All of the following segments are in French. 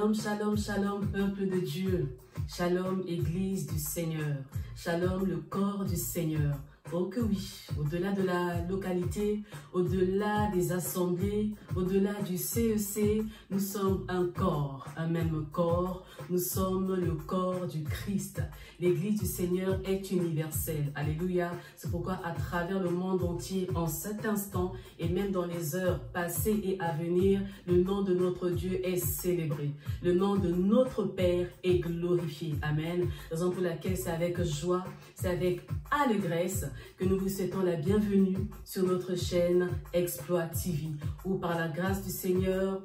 Shalom, shalom, shalom, peuple de Dieu. Shalom, Église du Seigneur. Shalom, le corps du Seigneur. Oh que oui, au-delà de la localité, au-delà des assemblées, au-delà du CEC, nous sommes un corps, un même corps. Nous sommes le corps du Christ. L'Église du Seigneur est universelle. Alléluia. C'est pourquoi à travers le monde entier, en cet instant, et même dans les heures passées et à venir, le nom de notre Dieu est célébré. Le nom de notre Père est glorifié. Amen. Raison pour laquelle c'est avec joie, c'est avec allégresse que nous vous souhaitons la bienvenue sur notre chaîne Exploit TV, où par la grâce du Seigneur,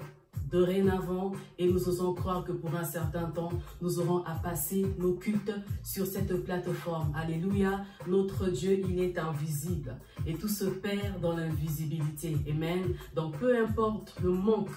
dorénavant, et nous osons croire que pour un certain temps, nous aurons à passer nos cultes sur cette plateforme. Alléluia, notre Dieu, il est invisible et tout se perd dans l'invisibilité. Amen. Donc peu importe le manque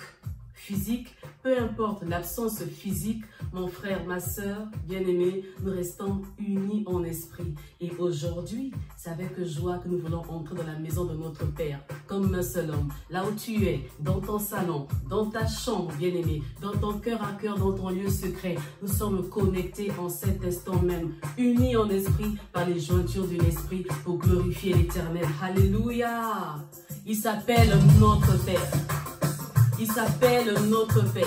physique, peu importe l'absence physique, mon frère, ma soeur, bien-aimés, nous restons unis en esprit. Et aujourd'hui, c'est avec joie que nous voulons entrer dans la maison de notre Père, comme un seul homme. Là où tu es, dans ton salon, dans ta chambre, bien-aimé, dans ton cœur à cœur, dans ton lieu secret, nous sommes connectés en cet instant même, unis en esprit par les jointures de l'esprit pour glorifier l'Éternel. Alléluia! Il s'appelle notre Père. Il s'appelle notre Père.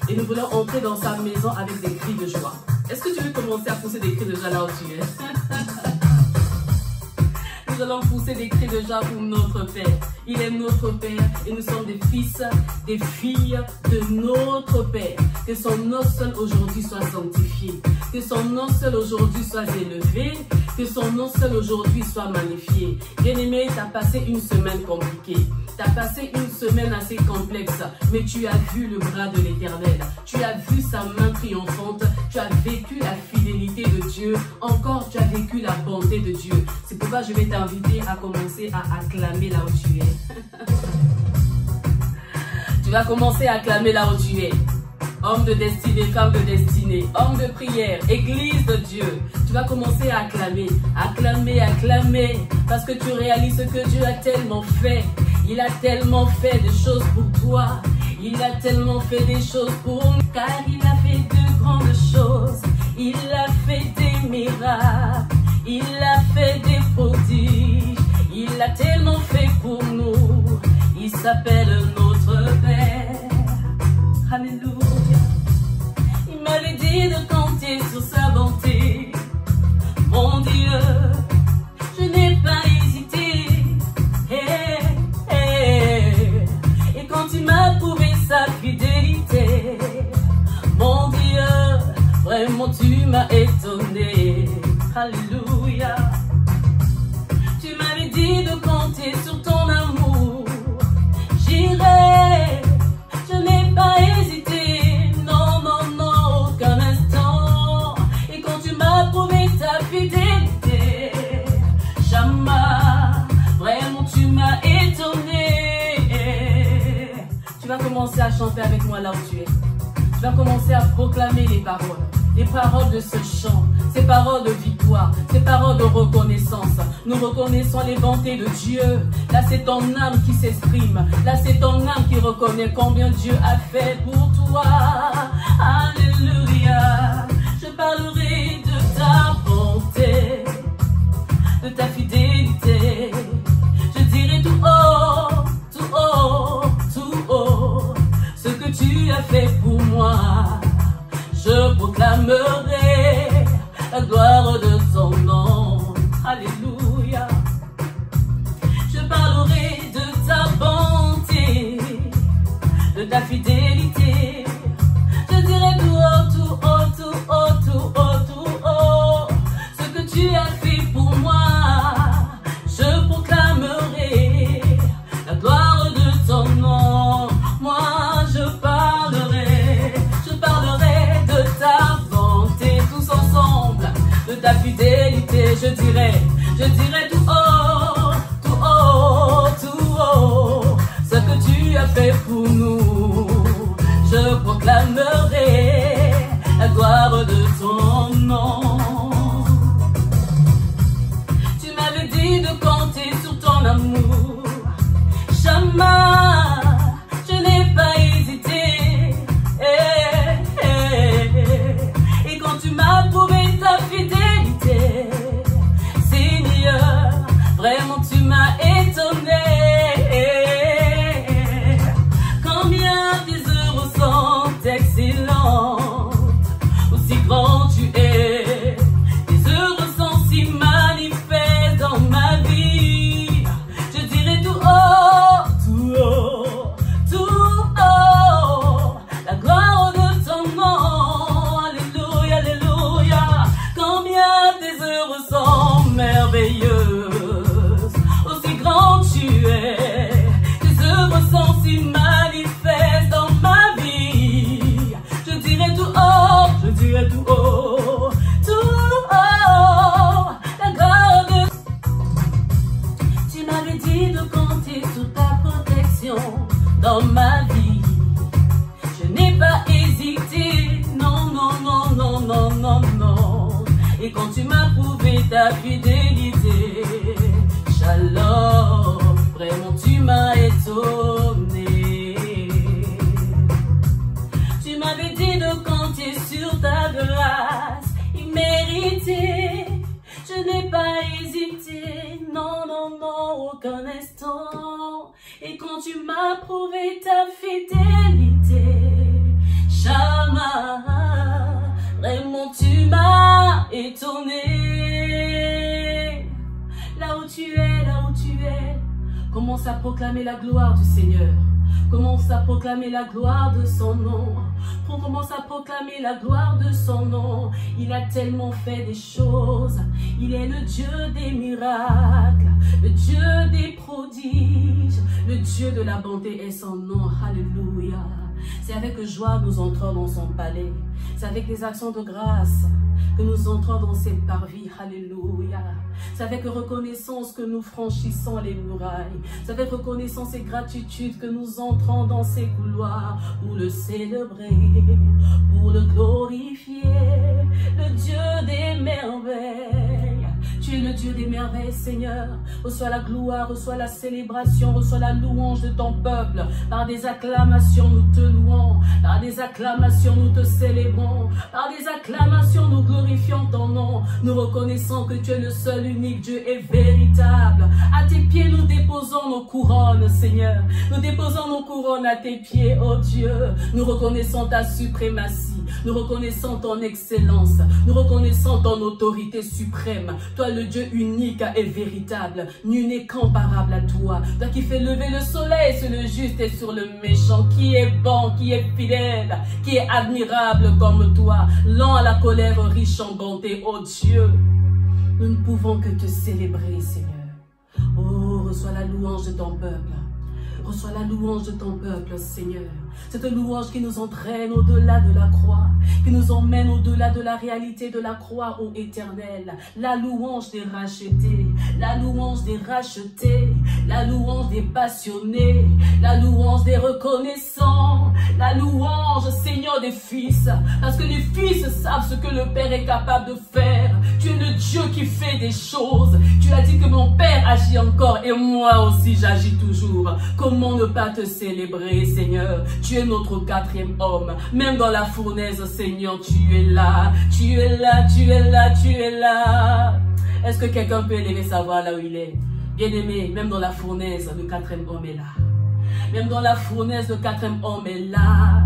Et nous voulons entrer dans sa maison avec des cris de joie. Est-ce que tu veux commencer à pousser des cris de joie là où tu es? Nous allons pousser des cris de joie pour notre Père. Il est notre Père et nous sommes des fils, des filles de notre Père. Que son nom seul aujourd'hui soit sanctifié. Que son nom seul aujourd'hui soit élevé. Que son nom seul aujourd'hui soit magnifié. Bien-aimé, tu as passé une semaine compliquée. Tu as passé une semaine assez complexe, mais tu as vu le bras de l'Éternel. Tu as vu sa main triomphante. Tu as vécu la fidélité de Dieu. Encore, tu as vécu la bonté de Dieu. C'est pourquoi je vais t'inviter à commencer à acclamer là où tu es. Tu vas commencer à acclamer là où tu es. Homme de destinée, femme de destinée, homme de prière, église de Dieu. Tu vas commencer à acclamer, acclamer, acclamer. Parce que tu réalises que Dieu a tellement fait. Il a tellement fait des choses pour toi. Il a tellement fait des choses pour nous. Car il a fait de grandes choses. Il a fait des miracles. Il a fait des prodiges. Il a tellement fait pour nous. Il s'appelle notre Père. Alléluia. Il m'avait dit de compter sur sa bonté. Mon Dieu, je n'ai pas hésité. Et quand il m'a prouvé sa fidélité, mon Dieu, vraiment tu m'as étonné. Alléluia. Tu m'avais dit de compter sur ton amour. J'irai, je n'ai pas hésité. Non, non, non, aucun instant. Et quand tu m'as prouvé ta fidélité, jamais, vraiment tu m'as étonné. Tu vas commencer à chanter avec moi là où tu es. Tu vas commencer à proclamer les paroles de ce chant, ces paroles de victoire, ces paroles de reconnaissance. Nous reconnaissons les bontés de Dieu. Là, c'est ton âme qui s'exprime. Là, c'est ton âme qui reconnaît combien Dieu a fait pour toi. Alléluia. Je parlerai de ta bonté, de ta fidélité. Je dirai tout haut, tout haut, tout haut, ce que tu as fait pour moi. Je proclamerai la gloire de ton nom. Alléluia. Je parlerai de ta bonté, de ta fidélité. Je dirai tout haut, tout haut, tout haut, tout haut, tout haut, ce que tu as fait pour moi. Je proclamerai la gloire de ton nom. Moi, je parlerai de ta bonté, tous ensemble, de ta fidélité. Je dirai tout haut, tout haut, tout haut, ce que tu as fait pour nous. Je proclamerai la gloire de ton nom. Tu m'avais dit de compter sur ton amour. Jamais, je n'ai pas hésité. non, non. Et quand tu m'as prouvé ta fidélité, Shalom, vraiment tu m'as étonné. Tu m'avais dit de compter sur ta grâce imméritée. Je n'ai pas hésité, non, non, non, aucun instant. Et quand tu m'as prouvé ta fidélité, Shama, vraiment tu m'as étonné. Là où tu es, commence à proclamer la gloire du Seigneur. Commence à proclamer la gloire de son nom. Commence à proclamer la gloire de son nom. Il a tellement fait des choses. Il est le Dieu des miracles, le Dieu des prodiges, le Dieu de la bonté est son nom. Alléluia. C'est avec joie que nous entrons dans son palais. C'est avec des actions de grâce que nous entrons dans ses parvis. Alléluia. C'est avec reconnaissance que nous franchissons les murailles. C'est avec reconnaissance et gratitude que nous entrons dans ses couloirs pour le célébrer, pour le glorifier, le Dieu des merveilles. Tu es le Dieu des merveilles, Seigneur. Reçois la gloire, reçois la célébration, reçois la louange de ton peuple. Par des acclamations, nous te louons. Par des acclamations, nous te célébrons. Par des acclamations, nous glorifions ton nom. Nous reconnaissons que tu es le seul, unique Dieu et véritable. À tes pieds, nous déposons nos couronnes, Seigneur. Nous déposons nos couronnes à tes pieds, oh Dieu. Nous reconnaissons ta suprématie. Nous reconnaissons ton excellence. Nous reconnaissons ton autorité suprême. Toi, le Dieu unique et véritable. Nul n'est comparable à toi. Toi qui fais lever le soleil sur le juste et sur le méchant. Qui est bon, qui est fidèle, qui est admirable comme toi. Lent à la colère, riche en bonté, oh Dieu. Nous ne pouvons que te célébrer, Seigneur. Oh, reçois la louange de ton peuple. Reçois la louange de ton peuple, Seigneur. Cette louange qui nous entraîne au-delà de la croix, qui nous emmène au-delà de la réalité de la croix, ô Éternel. La louange des rachetés, la louange des rachetés, la louange des passionnés, la louange des reconnaissants, la louange, Seigneur, des fils. Parce que les fils savent ce que le Père est capable de faire. Tu es le Dieu qui fait des choses. Tu as dit que mon Père agit encore et moi aussi j'agis toujours. Comment ne pas te célébrer, Seigneur? Tu es notre quatrième homme. Même dans la fournaise, Seigneur, tu es là. Tu es là, tu es là, tu es là. Est-ce que quelqu'un peut élever sa voix là où il est? Bien-aimé, même dans la fournaise, le quatrième homme est là. Même dans la fournaise, le quatrième homme est là.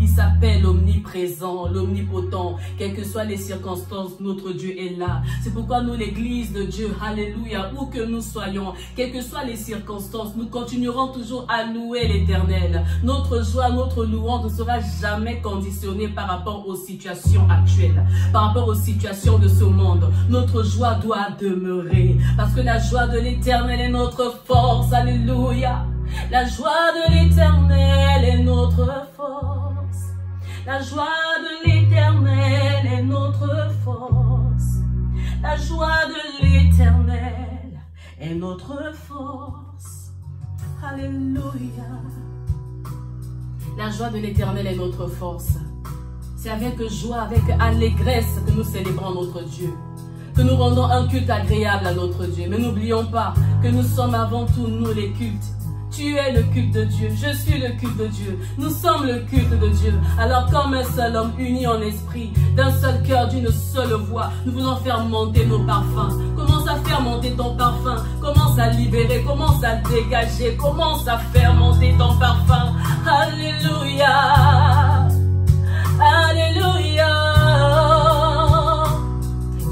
Il s'appelle l'omniprésent, l'omnipotent. Quelles que soient les circonstances, notre Dieu est là. C'est pourquoi nous, l'église de Dieu, alléluia, où que nous soyons, quelles que soient les circonstances, nous continuerons toujours à louer l'Éternel. Notre joie, notre louange ne sera jamais conditionnée par rapport aux situations actuelles, par rapport aux situations de ce monde. Notre joie doit demeurer, parce que la joie de l'Éternel est notre force, alléluia. La joie de l'Éternel est notre force. La joie de l'Éternel est notre force. La joie de l'Éternel est notre force. Alléluia. La joie de l'Éternel est notre force. C'est avec joie, avec allégresse que nous célébrons notre Dieu. Que nous rendons un culte agréable à notre Dieu. Mais n'oublions pas que nous sommes avant tout, nous, les cultes. Tu es le culte de Dieu, je suis le culte de Dieu, nous sommes le culte de Dieu. Alors comme un seul homme uni en esprit, d'un seul cœur, d'une seule voix, nous voulons faire monter nos parfums. Commence à faire monter ton parfum, commence à libérer, commence à dégager, commence à faire monter ton parfum. Alléluia, alléluia.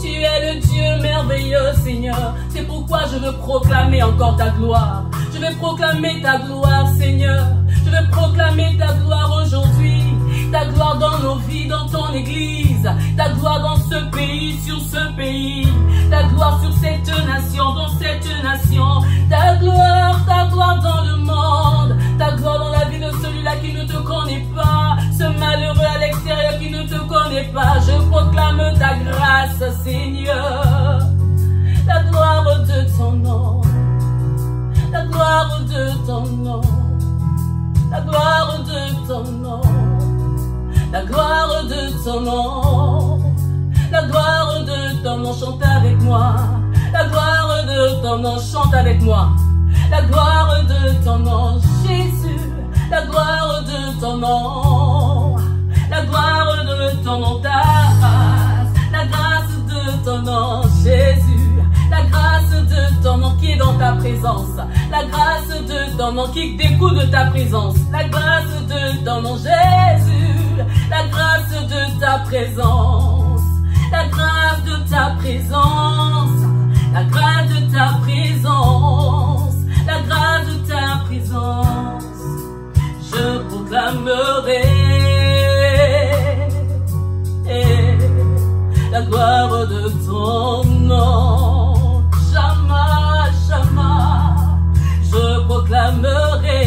Tu es le Dieu merveilleux, Seigneur. C'est pourquoi je veux proclamer encore ta gloire. Je vais proclamer ta gloire, Seigneur. Je vais proclamer ta gloire aujourd'hui. Ta gloire dans nos vies, dans ton église. Ta gloire dans ce pays, sur ce pays. Ta gloire sur cette nation, dans cette nation. Ta gloire dans le monde. Ta gloire dans la vie de celui-là qui ne te connaît pas. Ce malheureux à l'extérieur qui ne te connaît pas. Je proclame ta grâce, Seigneur. La gloire de ton nom. La gloire de ton nom, la gloire de ton nom, la gloire de ton nom. nom, chante avec moi. La gloire de ton nom, chante avec moi. La gloire de ton nom, Jésus. La gloire de ton nom. La gloire de ton nom, ta grâce. La grâce de ton nom, Jésus. La grâce de ton nom qui est dans ta présence. La grâce de ton nom qui découle de ta présence. La grâce de ton nom, Jésus. La grâce de ta présence. La grâce de ta présence. La grâce de ta présence. La grâce de ta présence. Je proclamerai la gloire de ton nom. Jamais, jamais, je proclamerai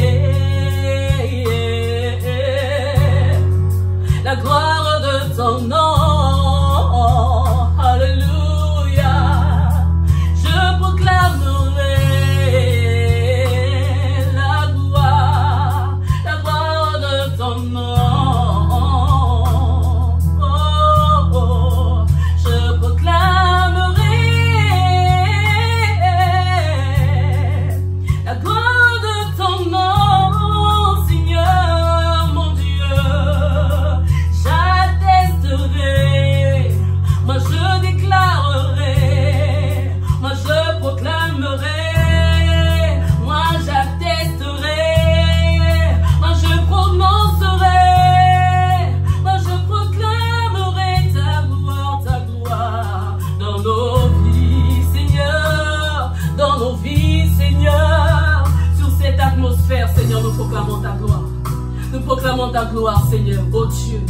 la gloire de ton nom. Alléluia. Je proclamerai la gloire de ton nom. Seigneur, nous proclamons ta gloire. Nous proclamons ta gloire, Seigneur, ô Dieu.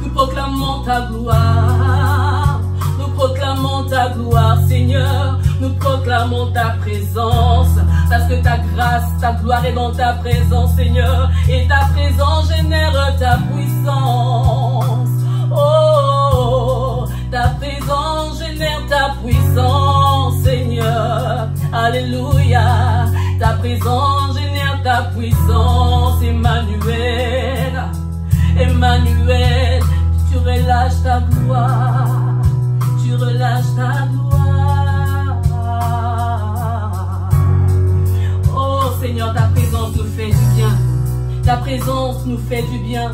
Nous proclamons ta gloire. Nous proclamons ta gloire, Seigneur. Nous proclamons ta présence. Parce que ta grâce, ta gloire est dans ta présence, Seigneur. Et ta présence génère ta puissance. Oh, ta présence génère ta puissance, Seigneur. Alléluia. Ta présence génère ta puissance, Emmanuel. Emmanuel, tu relâches ta gloire. Tu relâches ta gloire. Oh Seigneur, ta présence nous fait du bien. Ta présence nous fait du bien.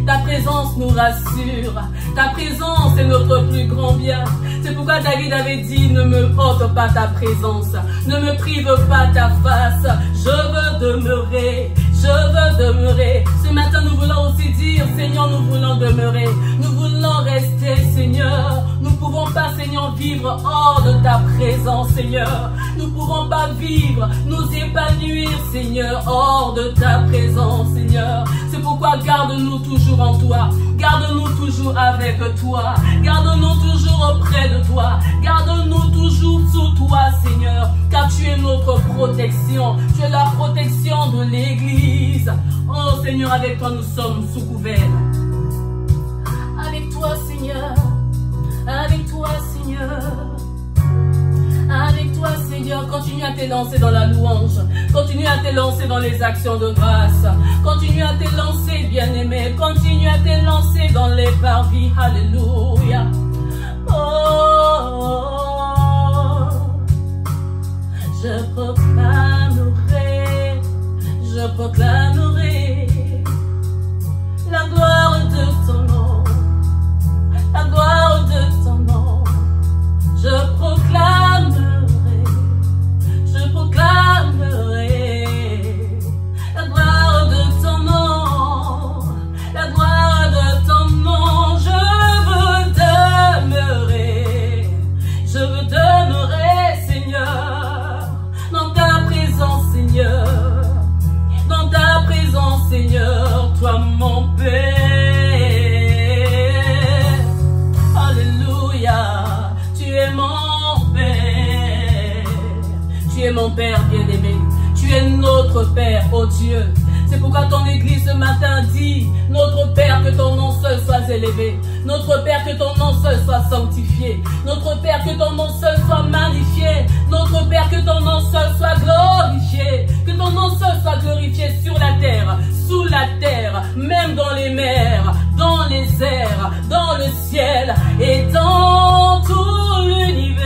Ta présence nous rassure. Ta présence est notre plus grand bien. C'est pourquoi David avait dit, ne me ôte pas ta présence. Ne me prive pas ta face. Je veux demeurer. Je veux demeurer. Ce matin, nous voulons aussi dire, Seigneur, nous voulons demeurer. Nous voulons rester, Seigneur. Nous ne pouvons pas, Seigneur, vivre hors de ta présence, Seigneur. Nous ne pouvons pas vivre, nous épanouir, Seigneur, hors de ta présence, Seigneur. C'est pourquoi garde-nous toujours en toi. Garde-nous toujours avec toi. Garde-nous toujours auprès de toi. Garde-nous toujours sous toi, Seigneur. Car tu es notre protection. Tu es la protection de l'Église. Oh Seigneur, avec toi nous sommes sous couvert. Avec toi, Seigneur. Avec toi, Seigneur. Avec toi, Seigneur, continue à t'élancer dans la louange. Continue à t'élancer dans les actions de grâce. Continue à t'élancer, bien-aimé. Continue à t'élancer dans les parvis. Alléluia. Oh, je proclamerai la gloire de ton nom. La gloire de ton nom. Je proclamerai la gloire de ton nom, la gloire de ton nom. Je veux demeurer, Seigneur, dans ta présence, Seigneur, dans ta présence, Seigneur, toi mon Père. Alléluia, tu es mon Père. Tu es mon Père bien-aimé. Tu es notre Père, oh Dieu. C'est pourquoi ton Église ce matin dit, notre Père, que ton nom seul soit élevé. Notre Père, que ton nom seul soit sanctifié. Notre Père, que ton nom seul soit magnifié. Notre Père, que ton nom seul soit glorifié. Que ton nom seul soit glorifié sur la terre, sous la terre, même dans les mers, dans les airs, dans le ciel et dans tout l'univers.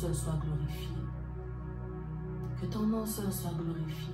seul soit glorifié. Que ton nom seul soit glorifié.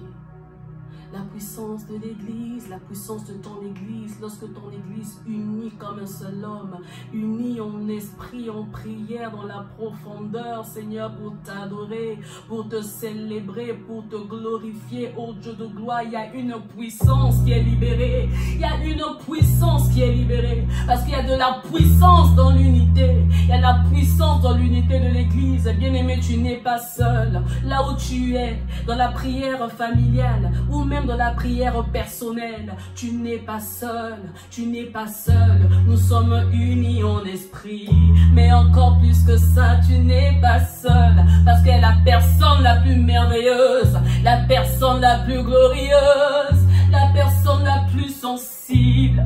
La puissance de l'Église, la puissance de ton Église, lorsque ton Église unie comme un seul homme, unie en esprit, en prière, dans la profondeur, Seigneur, pour t'adorer, pour te célébrer, pour te glorifier, ô Dieu de gloire, il y a une puissance qui est libérée, il y a une puissance qui est libérée, parce qu'il y a de la puissance dans l'unité, il y a de la puissance dans l'unité de l'Église. Bien-aimé, tu n'es pas seul, là où tu es, dans la prière familiale, ou même dans la prière personnelle, tu n'es pas seul, tu n'es pas seul, nous sommes unis en esprit, mais encore plus que ça, tu n'es pas seul, parce que la personne la plus merveilleuse, la personne la plus glorieuse, la personne la plus sensible,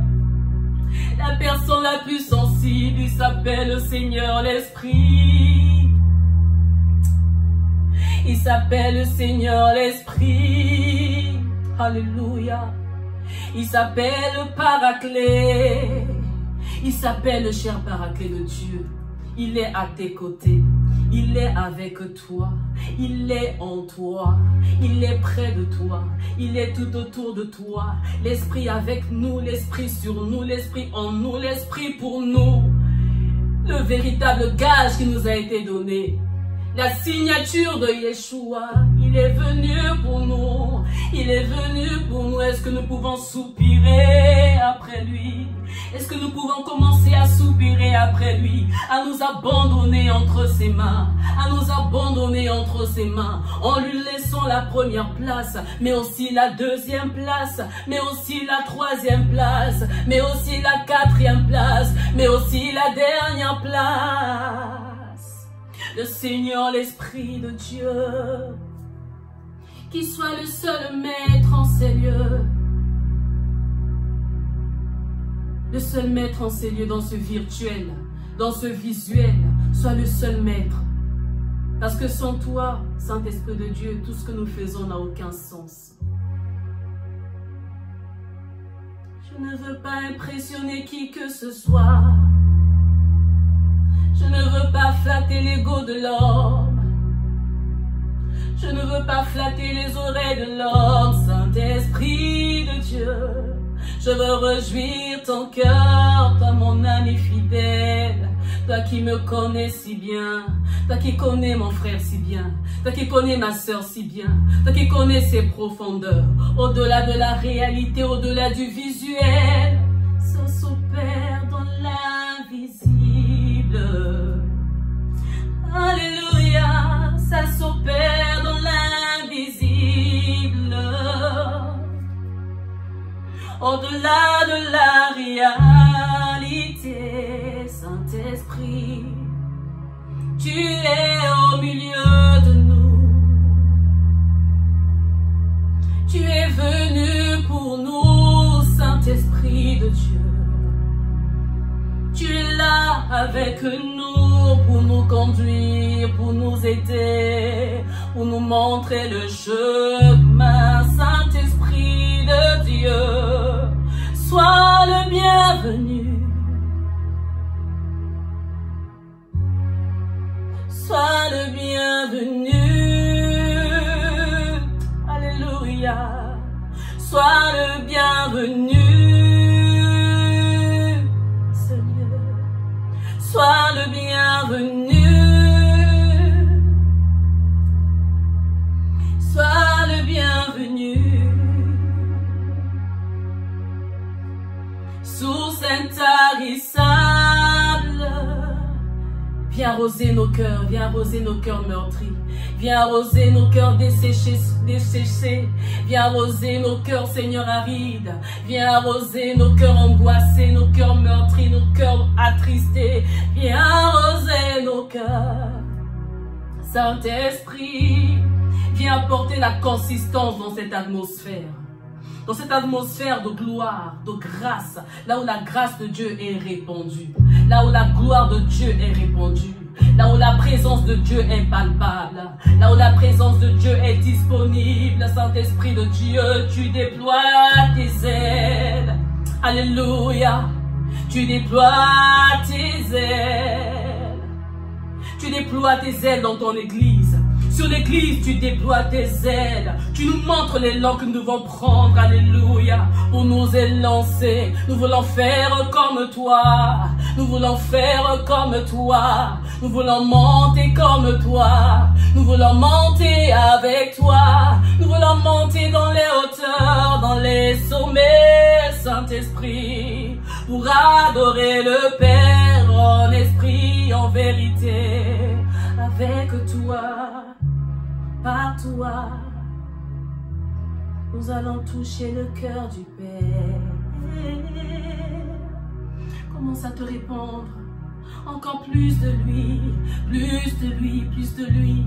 la personne la plus sensible, il s'appelle le Seigneur l'Esprit. Il s'appelle le Seigneur l'Esprit. Alléluia. Il s'appelle le Paraclet. Il s'appelle le cher Paraclet de Dieu. Il est à tes côtés. Il est avec toi. Il est en toi. Il est près de toi. Il est tout autour de toi. L'Esprit avec nous, l'Esprit sur nous, l'Esprit en nous, l'Esprit pour nous. Le véritable gage qui nous a été donné. La signature de Yeshua, il est venu pour nous, il est venu pour nous. Est-ce que nous pouvons soupirer après lui? Est-ce que nous pouvons commencer à soupirer après lui, à nous abandonner entre ses mains, à nous abandonner entre ses mains, en lui laissant la première place, mais aussi la deuxième place, mais aussi la troisième place, mais aussi la quatrième place, mais aussi la dernière place. Le Seigneur, l'Esprit de Dieu, qui soit le seul maître en ces lieux, le seul maître en ces lieux, dans ce virtuel, dans ce visuel, soit le seul maître. Parce que sans toi, Saint-Esprit de Dieu, tout ce que nous faisons n'a aucun sens. Je ne veux pas impressionner qui que ce soit. Je ne veux pas flatter l'ego de l'homme. Je ne veux pas flatter les oreilles de l'homme. Saint-Esprit de Dieu, je veux réjouir ton cœur, toi mon ami fidèle, toi qui me connais si bien, toi qui connais mon frère si bien, toi qui connais ma soeur si bien, toi qui connais ses profondeurs, au-delà de la réalité, au-delà du visuel, ça s'opère dans l'invisible. Alléluia, ça s'opère dans l'invisible. Au-delà de la réalité, Saint-Esprit, tu es au milieu de nous. Tu es venu pour nous, Saint-Esprit de Dieu. Tu es là avec nous pour nous conduire, pour nous aider, pour nous montrer le chemin. Saint-Esprit de Dieu, sois le bienvenu. Sois le bienvenu. Alléluia. Sois le bienvenu. Sois le bienvenu. Sois le bienvenu. Source intarissable, viens arroser nos cœurs, viens arroser nos cœurs meurtris, viens arroser nos cœurs desséchés, viens arroser nos cœurs, Seigneur, arides, viens arroser nos cœurs angoissés, nos cœurs meurtris, nos cœurs attristés, viens arroser nos cœurs. Saint-Esprit, viens apporter la consistance dans cette atmosphère. Dans cette atmosphère de gloire, de grâce, là où la grâce de Dieu est répandue, là où la gloire de Dieu est répandue, là où la présence de Dieu est palpable, là où la présence de Dieu est disponible. Saint-Esprit de Dieu, tu déploies tes ailes. Alléluia. Tu déploies tes ailes. tu déploies tes ailes dans ton église. Sur l'église, tu déploies tes ailes. Tu nous montres l'élan que nous devons prendre, alléluia, pour nous élancer. Nous voulons faire comme toi. Nous voulons faire comme toi. Nous voulons monter comme toi. Nous voulons monter avec toi. Nous voulons monter dans les hauteurs, dans les sommets, Saint-Esprit, pour adorer le Père en esprit, en vérité. Avec toi, par toi, nous allons toucher le cœur du Père. Commence à te répandre encore plus de lui, plus de lui, plus de lui,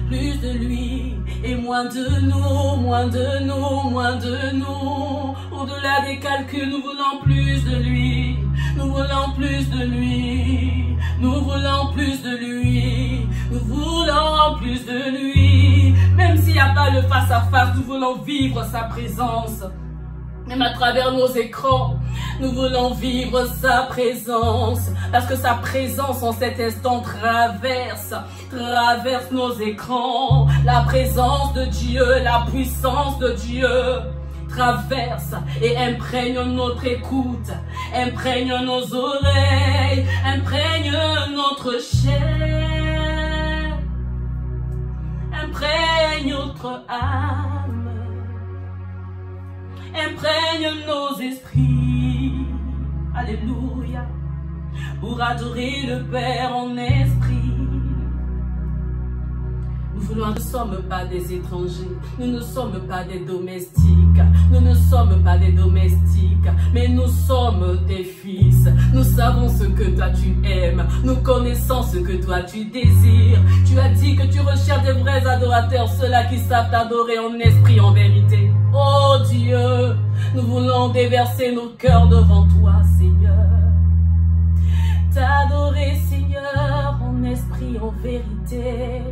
plus de lui, et moins de nous, moins de nous, moins de nous. Au-delà des calculs, nous voulons plus de lui, nous voulons plus de lui, nous voulons plus de lui, nous voulons plus de lui. Même s'il n'y a pas le face à face, nous voulons vivre sa présence. Même à travers nos écrans, nous voulons vivre sa présence. Parce que sa présence en cet instant traverse nos écrans. La présence de Dieu, la puissance de Dieu traverse et imprègne notre écoute, imprègne nos oreilles, imprègne notre chair, imprègne notre âme, imprègne nos esprits, alléluia, pour adorer le Père en esprit. Nous ne sommes pas des étrangers, nous ne sommes pas des domestiques, nous ne sommes pas des domestiques, mais nous sommes tes fils. Nous savons ce que toi tu aimes, nous connaissons ce que toi tu désires. Tu as dit que tu recherches des vrais adorateurs, ceux-là qui savent t'adorer en esprit, en vérité. Oh Dieu, nous voulons déverser nos cœurs devant toi, Seigneur. T'adorer, Seigneur, en esprit, en vérité.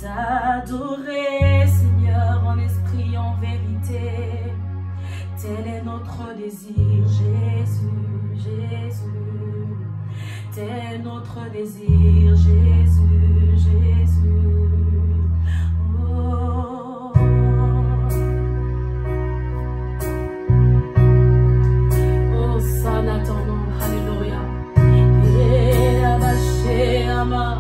T'adorer, Seigneur, en esprit, en vérité. Tel est notre désir, Jésus, Jésus. Tel est notre désir, Jésus, Jésus. Oh. Oh, ça n'attendons, alléluia. Et la vache ama.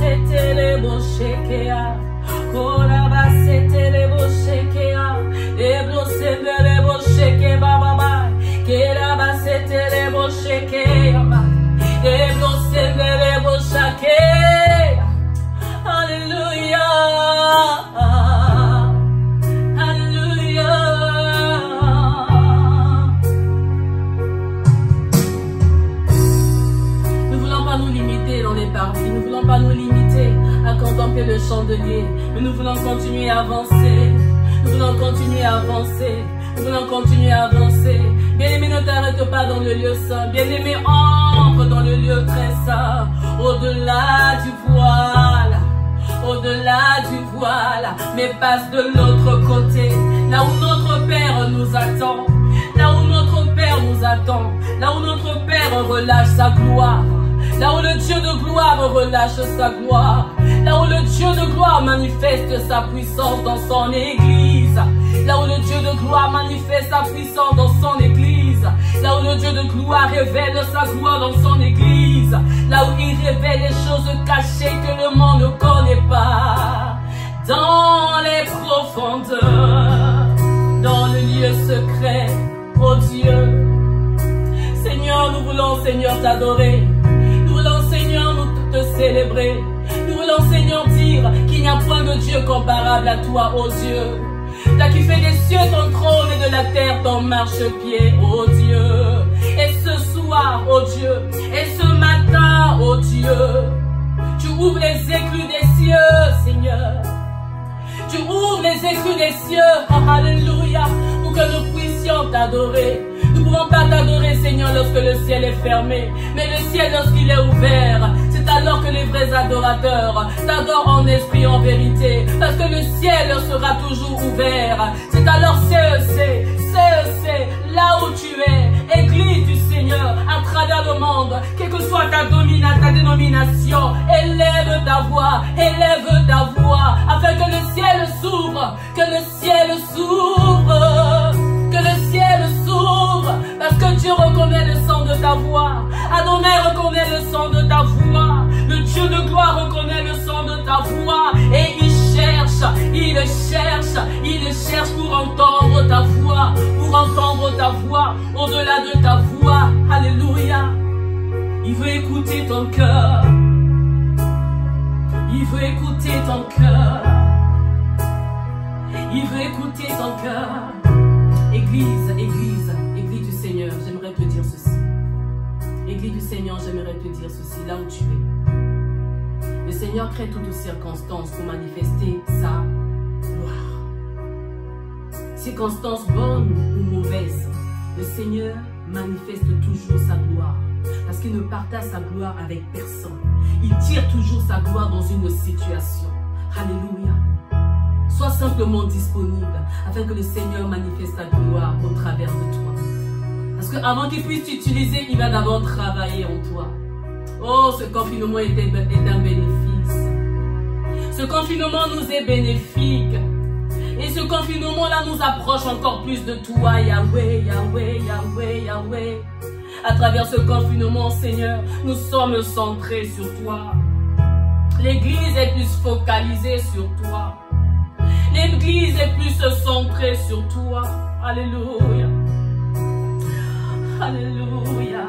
C'était les beaux shekea, Koraba c'était les beaux shekea, Eblo c'était les beaux shekea, Baba, Keraba c'était les beaux shekea, Eblo c'était les beaux shekea, Alléluia, Alléluia. Nous ne voulons pas nous limiter dans les parties, nous ne voulons pas nous limiter à contempler le chandelier, mais nous voulons continuer à avancer, nous voulons continuer à avancer, nous voulons continuer à avancer. Bien-aimé, ne t'arrête pas dans le lieu saint, bien-aimé, entre dans le lieu très saint, au-delà du voile, au-delà du voile, mais passe de l'autre côté, là où notre Père nous attend, là où notre Père nous attend, là où notre Père relâche sa gloire. Là où le Dieu de gloire relâche sa gloire. Là où le Dieu de gloire manifeste sa puissance dans son église. Là où le Dieu de gloire manifeste sa puissance dans son église. Là où le Dieu de gloire révèle sa gloire dans son église. Là où il révèle les choses cachées que le monde ne connaît pas. Dans les profondeurs, dans le lieu secret, oh Dieu. Seigneur, nous voulons, Seigneur, t'adorer. Nous voulons, Seigneur, nous te célébrer. Nous voulons, Seigneur, dire qu'il n'y a point de Dieu comparable à toi, ô Dieu. Toi qui fais des cieux ton trône et de la terre ton marchepied, ô Dieu. Et ce soir, ô Dieu, et ce matin, ô Dieu, tu ouvres les écluses des cieux, Seigneur. Tu ouvres les écluses des cieux, oh, alléluia, pour que nous puissions t'adorer. Nous ne pouvons pas t'adorer, Seigneur, lorsque le ciel est fermé. Mais le ciel, lorsqu'il est ouvert, c'est alors que les vrais adorateurs t'adorent en esprit, en vérité. Parce que le ciel sera toujours ouvert. C'est alors c'est là où tu es, Église du Seigneur, à travers le monde, quelle que soit ta domination, ta dénomination. Élève ta voix, afin que le ciel s'ouvre, que le ciel s'ouvre, que le ciel s'ouvre, parce que Dieu reconnaît le son de ta voix. Adonai reconnaît le son de ta voix. Le Dieu de gloire reconnaît le son de ta voix. Et il cherche pour entendre ta voix, au-delà de ta voix. Alléluia. Il veut écouter ton cœur. Il veut écouter ton cœur. Il veut écouter ton cœur. Église du Seigneur, j'aimerais te dire ceci. Église du Seigneur, j'aimerais te dire ceci, là où tu es. Le Seigneur crée toutes circonstances pour manifester sa gloire. Circonstances bonnes ou mauvaises, le Seigneur manifeste toujours sa gloire. Parce qu'il ne partage sa gloire avec personne. Il tire toujours sa gloire dans une situation. Alléluia. Sois simplement disponible afin que le Seigneur manifeste sa gloire au travers de toi. Parce qu'avant qu'il puisse t'utiliser, il va d'abord travailler en toi. Oh, ce confinement est un bénéfice. Ce confinement nous est bénéfique. Et ce confinement-là nous approche encore plus de toi, Yahweh, Yahweh, Yahweh, Yahweh. À travers ce confinement, Seigneur, nous sommes centrés sur toi. L'Église est plus focalisée sur toi. L'Église est plus centrée sur toi. Alléluia. Alléluia.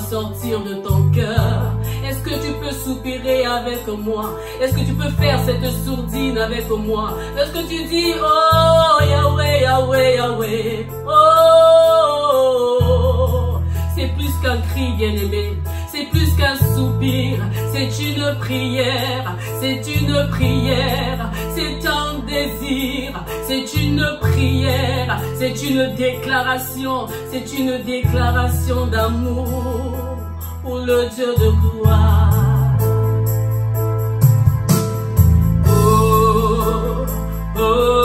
Sortir de ton cœur. Est-ce que tu peux soupirer avec moi? Est-ce que tu peux faire cette sourdine avec moi? Est-ce que tu dis oh Yahweh, Yahweh, Yahweh? Oh, c'est plus qu'un cri, bien-aimé. C'est plus qu'un soupir. C'est une prière. C'est une prière. C'est un désir. C'est une prière. C'est une déclaration. C'est une déclaration d'amour pour le Dieu de gloire. Oh, oh.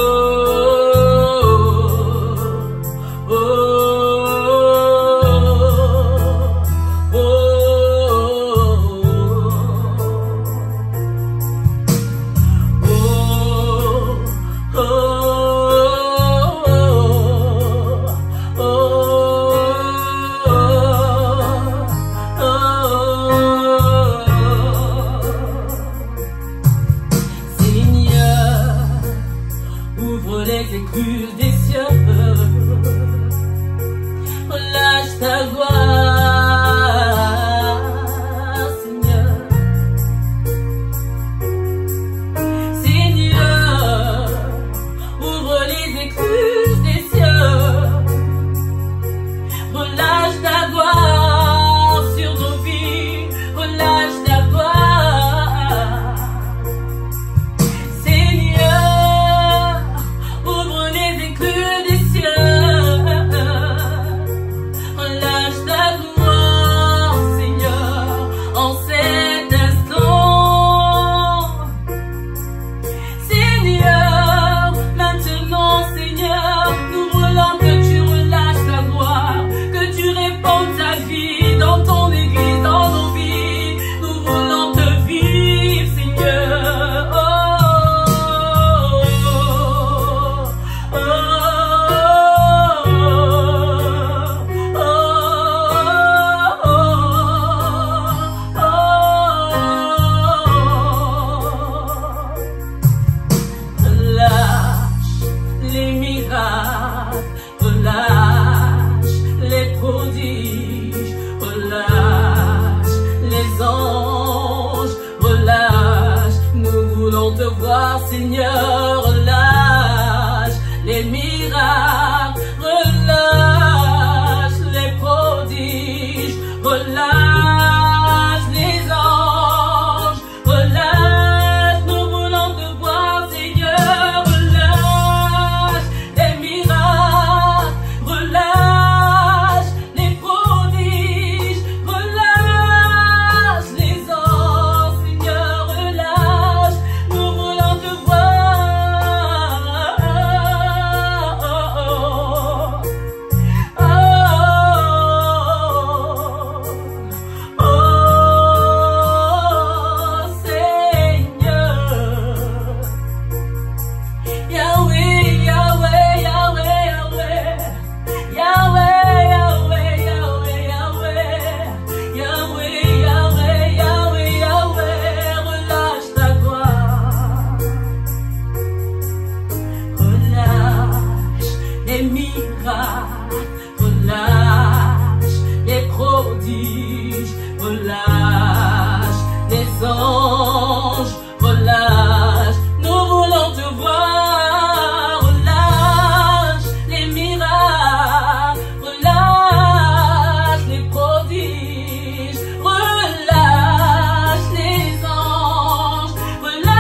miracles, relâche les prodiges, relâche les anges, relâche, nous voulons te voir, relâche les miracles, relâche les prodiges, relâche les anges, relâche,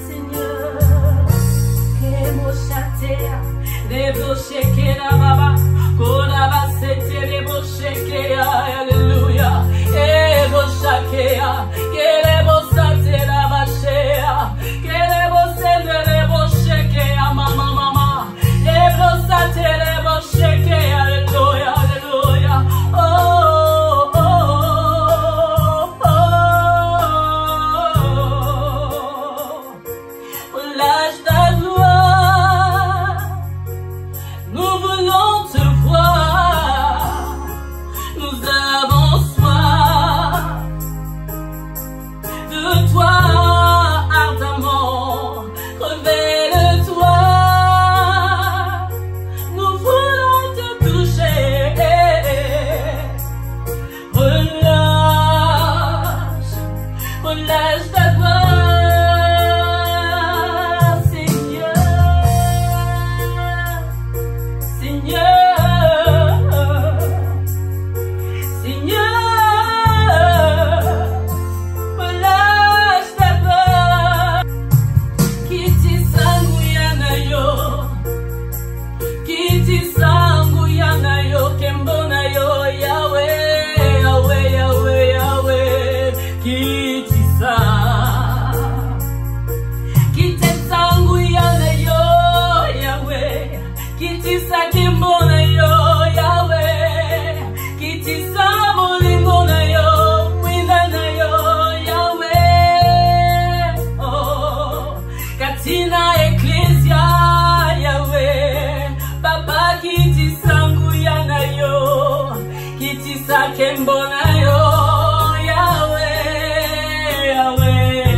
Seigneur, que mon château, les brochets qui la baba, Koraba sete les brochets qui alléluia, et brochakea, que les brochate la bachea, que les brochets de les brochets qui a mama mama, les brochate les brochets qui alléluia, alléluia, oh oh oh oh, relâche ta gloire, nous voulons te voir, nous avons soif de toi ardemment, révèle-toi, nous voulons te toucher, relâche, relâche ta gloire, Seigneur, Seigneur, Seigneur, relâche ta gloire. Kiti sangu yanayo, kiti sangu yanayo, kembona yo Yahweh, Yahweh, Yahweh, Yahweh, kiti sa. Kiti sangu yanayo, Yahweh, kiti sa kembona yo Yahweh, kiti sa molingo na yo, mwina na yo Yahweh, oh, katina eklesia Yahweh, papa kiti sangu yana yo, kiti sa kembona yo Yahweh, Yahweh,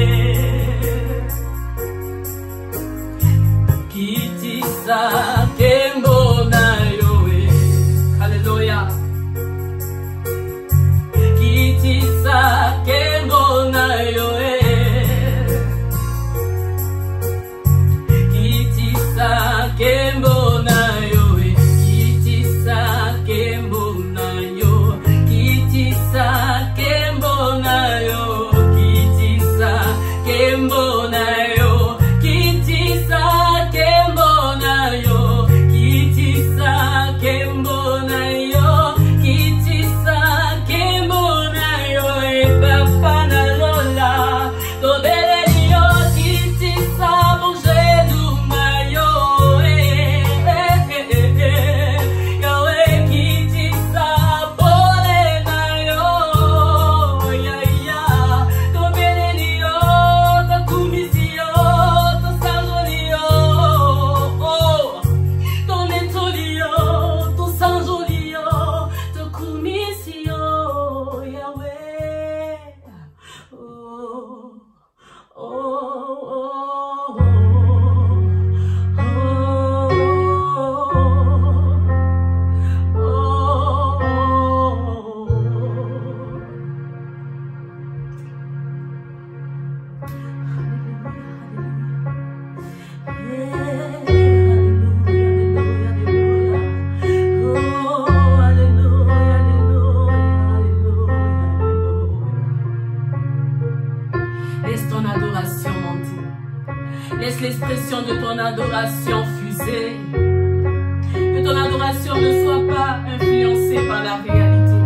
kiti sa kembona yo, hallelujah, kiti sa kembona yo, kiti sa kembona yo, kiti sa kembona yo, kiti sa kembona yo, kiti sa kembona yo, kiti sa kembona yo, kiti sa kembona yo, kiti sa kembona yo, papa na lola, tobele yo, kiti sa bonje duma yo, yo, kiti sa bole na yo, ya ya, tobele yo, takumisi yo, tosazoli yo, oh, tonetoli yo, tosanzoli yo, tokumisi yo, Yahweh, oh, oh, oh, oh, laisse ton adoration monter. Laisse l'expression de ton adoration fuser. Que ton adoration ne soit pas influencée par la réalité.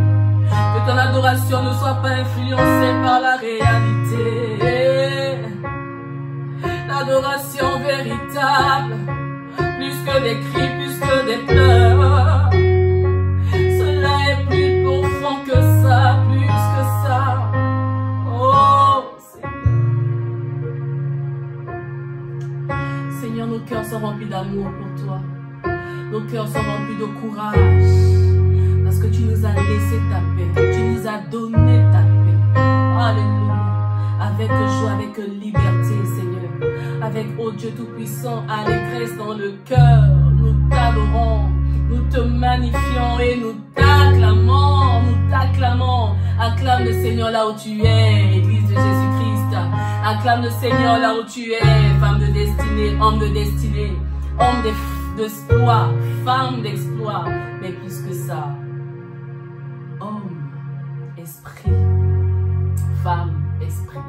Que ton adoration ne soit pas influencée par la réalité. L'adoration véritable, plus que des cris, plus que des pleurs. Cela est plus profond que ça, plus que ça. Oh Seigneur. Seigneur, nos cœurs sont remplis d'amour pour toi. Nos cœurs sont remplis de courage. Parce que tu nous as laissé ta paix. Tu nous as donné ta paix. Alléluia. Avec joie, avec liberté, Seigneur. avec, oh Dieu Tout-Puissant, allégresse dans le cœur. Nous t'adorons, nous te magnifions et nous t'acclamons, Acclame le Seigneur là où tu es, Église de Jésus-Christ. Acclame le Seigneur là où tu es, femme de destinée, homme d'exploit, femme d'exploit, mais plus que ça, homme, esprit, femme, esprit.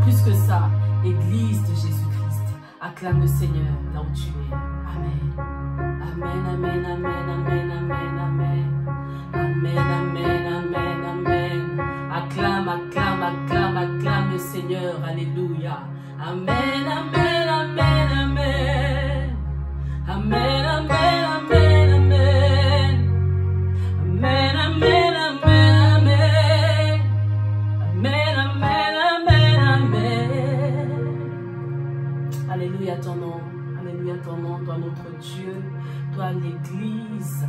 Plus que ça, Église de Jésus-Christ. Acclame le Seigneur là où tu es. Amen. Amen, amen, amen, amen, amen, amen. Amen, amen, amen, amen. Acclame, acclame, acclame, acclame le Seigneur. Alléluia. Amen, amen, amen, amen. Amen, amen, amen, amen. Amen, amen, amen, amen. Amen, amen, amen, amen. Alléluia ton nom, toi notre Dieu, toi l'Église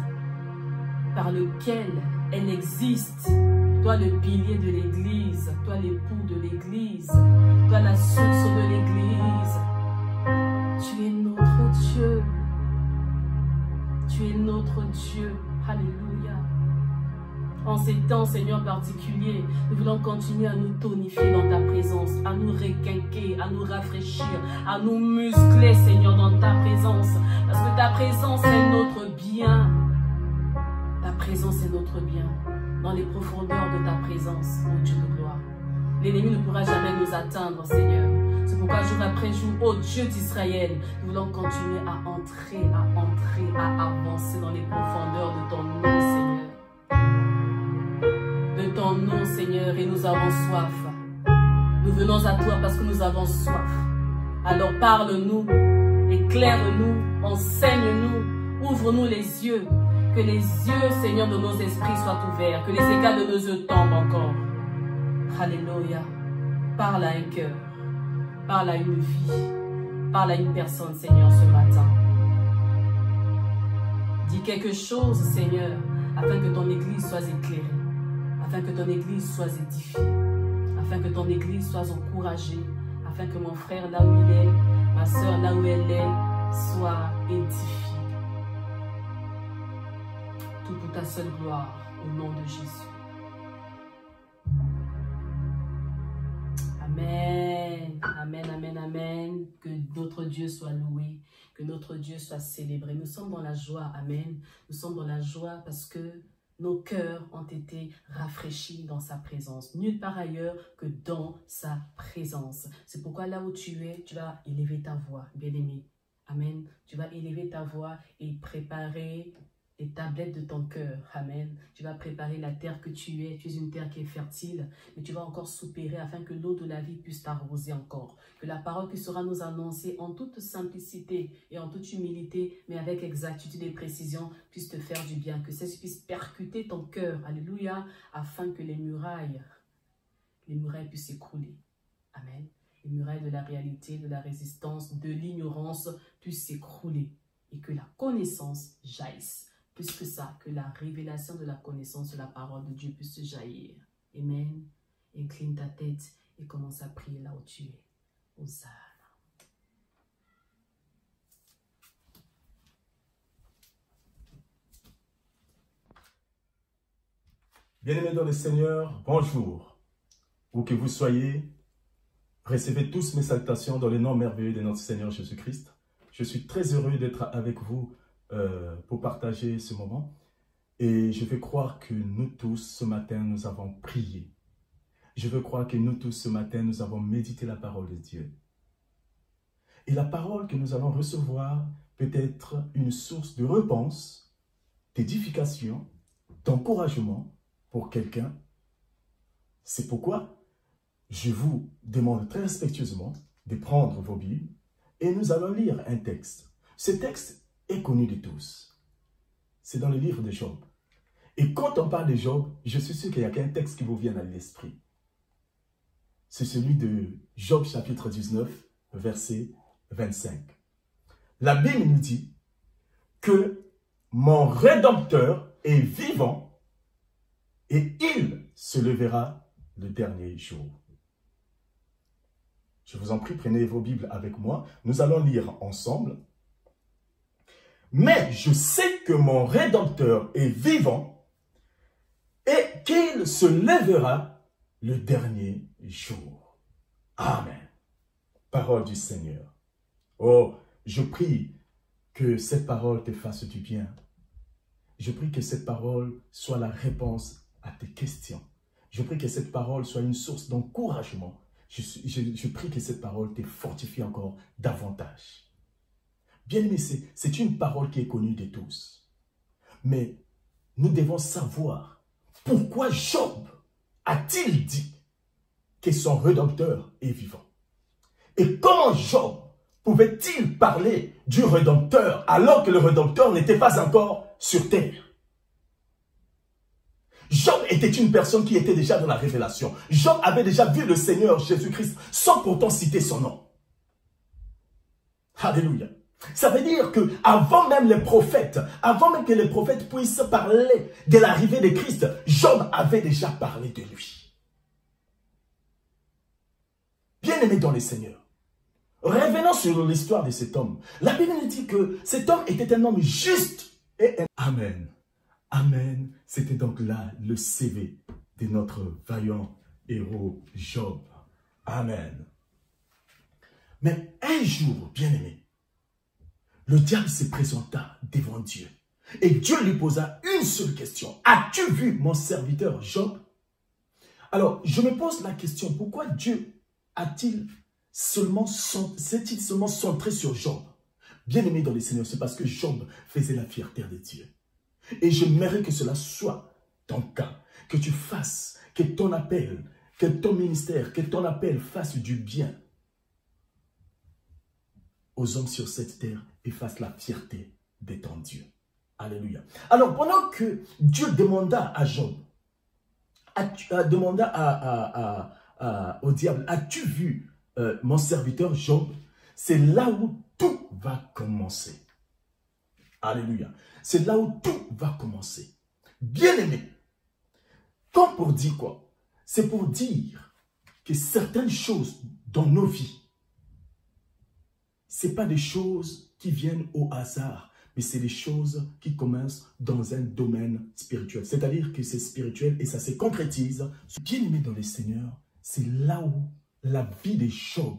par lequel elle existe, toi le pilier de l'Église, toi l'époux de l'Église, toi la source de l'Église. Tu es notre Dieu, tu es notre Dieu, alléluia. En ces temps, Seigneur, particuliers, nous voulons continuer à nous tonifier dans ta présence, à nous requinquer, à nous rafraîchir, à nous muscler, Seigneur, dans ta présence. Parce que ta présence est notre bien. Ta présence est notre bien. Dans les profondeurs de ta présence, ô Dieu de gloire. L'ennemi ne pourra jamais nous atteindre, Seigneur. C'est pourquoi jour après jour, ô Dieu d'Israël, nous voulons continuer à entrer, à avancer dans les profondeurs de ton nom, Seigneur. De ton nom, Seigneur, et nous avons soif. Nous venons à toi parce que nous avons soif. Alors parle-nous, éclaire-nous, enseigne-nous, ouvre-nous les yeux. Que les yeux, Seigneur, de nos esprits soient ouverts, que les écailles de nos yeux tombent encore. Alléluia. Parle à un cœur, parle à une vie, parle à une personne, Seigneur, ce matin. Dis quelque chose, Seigneur, afin que ton Église soit éclairée, afin que ton Église soit édifiée, afin que ton Église soit encouragée, afin que mon frère, là où il est, ma soeur, là où elle est, soit édifiée. Tout pour ta seule gloire, au nom de Jésus. Amen, amen, amen, amen. Que notre Dieu soit loué, que notre Dieu soit célébré. Nous sommes dans la joie, amen. Nous sommes dans la joie parce que nos cœurs ont été rafraîchis dans sa présence. Nulle part ailleurs que dans sa présence. C'est pourquoi là où tu es, tu vas élever ta voix, bien-aimé. Amen. Tu vas élever ta voix et préparer les tablettes de ton cœur. Amen. Tu vas préparer la terre que tu es. Tu es une terre qui est fertile. Mais tu vas encore soupirer afin que l'eau de la vie puisse t'arroser encore. Que la parole qui sera nous annoncée en toute simplicité et en toute humilité, mais avec exactitude et précision, puisse te faire du bien. Que celle-ci puisse percuter ton cœur. Alléluia. Afin que les murailles puissent s'écrouler. Amen. Les murailles de la réalité, de la résistance, de l'ignorance puissent s'écrouler. Et que la connaissance jaillisse. Plus que ça, que la révélation de la connaissance de la parole de Dieu puisse jaillir. Amen. Incline ta tête et commence à prier là où tu es. Hosanna. Bien-aimés dans le Seigneur, bonjour. Où que vous soyez, recevez tous mes salutations dans le nom merveilleux de notre Seigneur Jésus-Christ. Je suis très heureux d'être avec vous pour partager ce moment. Et je veux croire que nous tous, ce matin, nous avons prié. Je veux croire que nous tous, ce matin, nous avons médité la parole de Dieu. Et la parole que nous allons recevoir peut être une source de réponse, d'édification, d'encouragement pour quelqu'un. C'est pourquoi je vous demande très respectueusement de prendre vos Bibles et nous allons lire un texte. Ce texte est connu de tous. C'est dans le livre de Job. Et quand on parle de Job, je suis sûr qu'il n'y a qu'un texte qui vous vient à l'esprit. C'est celui de Job chapitre 19, verset 25. La Bible nous dit que mon Rédempteur est vivant et il se levera le dernier jour. Je vous en prie, prenez vos Bibles avec moi. Nous allons lire ensemble. Mais je sais que mon Rédempteur est vivant et qu'il se lèvera le dernier jour. Amen. Parole du Seigneur. Oh, je prie que cette parole te fasse du bien. Je prie que cette parole soit la réponse à tes questions. Je prie que cette parole soit une source d'encouragement. Je prie que cette parole te fortifie encore davantage. Bien-aimé, c'est une parole qui est connue de tous. Mais nous devons savoir pourquoi Job a-t-il dit que son Rédempteur est vivant. Et comment Job pouvait-il parler du Rédempteur alors que le Rédempteur n'était pas encore sur terre? Job était une personne qui était déjà dans la révélation. Job avait déjà vu le Seigneur Jésus-Christ sans pourtant citer son nom. Alléluia. Ça veut dire que avant même les prophètes, avant même que les prophètes puissent parler de l'arrivée de Christ, Job avait déjà parlé de lui. Bien-aimé dans le Seigneur, revenons sur l'histoire de cet homme. La Bible nous dit que cet homme était un homme juste et un... Amen. Amen. C'était donc là le CV de notre vaillant héros Job. Amen. Mais un jour, bien-aimé, le diable se présenta devant Dieu. Et Dieu lui posa une seule question. As-tu vu mon serviteur Job? Alors, je me pose la question, pourquoi Dieu s'est-il seulement centré sur Job? Bien-aimé dans le Seigneur, c'est parce que Job faisait la fierté de Dieu. Et j'aimerais que cela soit ton cas, que tu fasses, que ton appel, que ton ministère, que ton appel fasse du bien aux hommes sur cette terre et fasse la fierté de ton Dieu. Alléluia. Alors, pendant que Dieu demanda à Job, au diable, as-tu vu mon serviteur Job? C'est là où tout va commencer. Alléluia. C'est là où tout va commencer. Bien-aimé, comme pour dire quoi? C'est pour dire que certaines choses dans nos vies, ce n'est pas des choses qui viennent au hasard, mais c'est des choses qui commencent dans un domaine spirituel. C'est-à-dire que c'est spirituel et ça se concrétise. Bien-aimé dans le Seigneur, c'est là où la vie de Job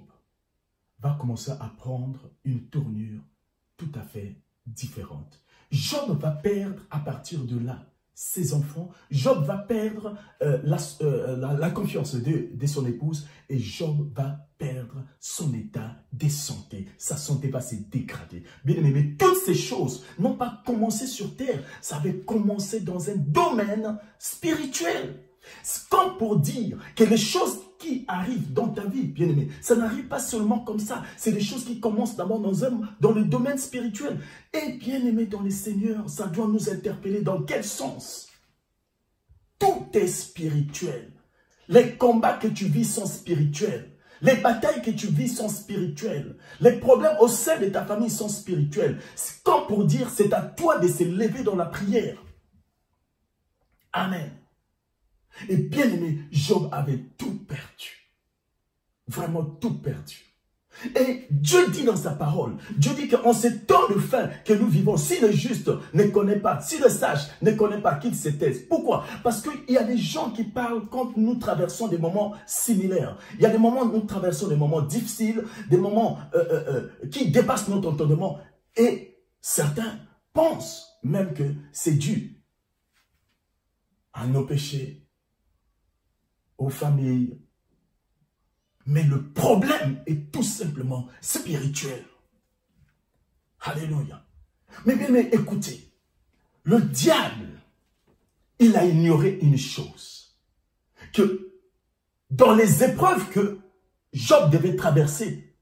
va commencer à prendre une tournure tout à fait différente. Job va perdre à partir de là ses enfants. Job va perdre la confiance de son épouse et Job va perdre son état de santé. Sa santé va se dégrader. Bien aimé, mais toutes ces choses n'ont pas commencé sur terre. Ça avait commencé dans un domaine spirituel. C'est comme pour dire que les choses qui arrivent dans ta vie, bien aimé, ça n'arrive pas seulement comme ça. C'est des choses qui commencent d'abord dans le domaine spirituel. Et bien aimé dans le Seigneur, ça doit nous interpeller dans quel sens? Tout est spirituel. Les combats que tu vis sont spirituels. Les batailles que tu vis sont spirituelles. Les problèmes au sein de ta famille sont spirituels. C'est comme pour dire, c'est à toi de se lever dans la prière. Amen. Et bien aimé, Job avait tout perdu. Vraiment tout perdu. Et Dieu dit dans sa parole, Dieu dit qu'en ce temps de fin que nous vivons, si le juste ne connaît pas, si le sage ne connaît pas, qu'il se taise. Pourquoi? Parce qu'il y a des gens qui parlent quand nous traversons des moments similaires. Il y a des moments où nous traversons des moments difficiles, des moments qui dépassent notre entendement. Et certains pensent même que c'est dû à nos péchés, aux familles. Mais le problème est tout simplement spirituel. Alléluia. Mais bien, écoutez, le diable, il a ignoré une chose. Que dans les épreuves que Job devait traverser,